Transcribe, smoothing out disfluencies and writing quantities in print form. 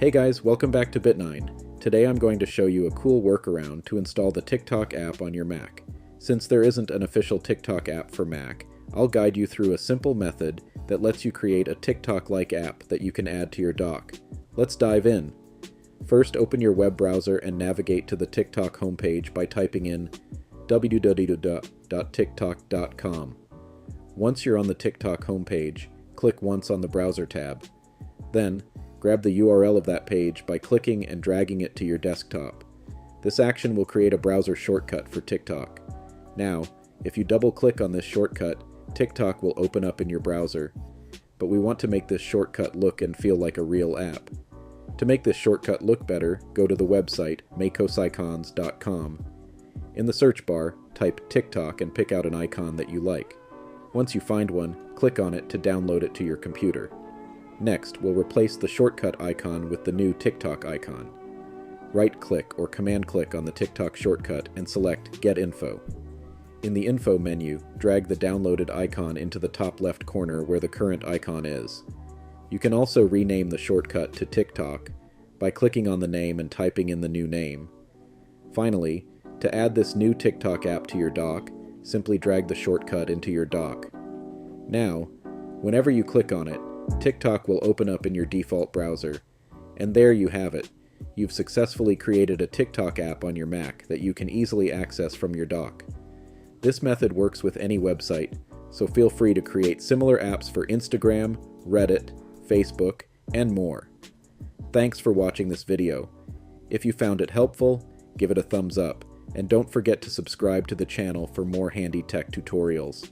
Hey guys, welcome back to Bit9. Today I'm going to show you a cool workaround to install the TikTok app on your Mac. Since there isn't an official TikTok app for Mac, I'll guide you through a simple method that lets you create a TikTok-like app that you can add to your dock. Let's dive in. First, open your web browser and navigate to the TikTok homepage by typing in www.tiktok.com. Once you're on the TikTok homepage, click once on the Browser tab. Then, grab the URL of that page by clicking and dragging it to your desktop. This action will create a browser shortcut for TikTok. Now, if you double-click on this shortcut, TikTok will open up in your browser. But we want to make this shortcut look and feel like a real app. To make this shortcut look better, go to the website makosicons.com. In the search bar, type TikTok and pick out an icon that you like. Once you find one, click on it to download it to your computer. Next, we'll replace the shortcut icon with the new TikTok icon. Right-click or command-click on the TikTok shortcut and select Get Info. In the Info menu, drag the downloaded icon into the top left corner where the current icon is. You can also rename the shortcut to TikTok by clicking on the name and typing in the new name. Finally, to add this new TikTok app to your dock, simply drag the shortcut into your dock. Now, whenever you click on it, TikTok will open up in your default browser. And there you have it. You've successfully created a TikTok app on your Mac that you can easily access from your dock. This method works with any website, so feel free to create similar apps for Instagram, Reddit, Facebook, and more. Thanks for watching this video. If you found it helpful, give it a thumbs up, and don't forget to subscribe to the channel for more handy tech tutorials.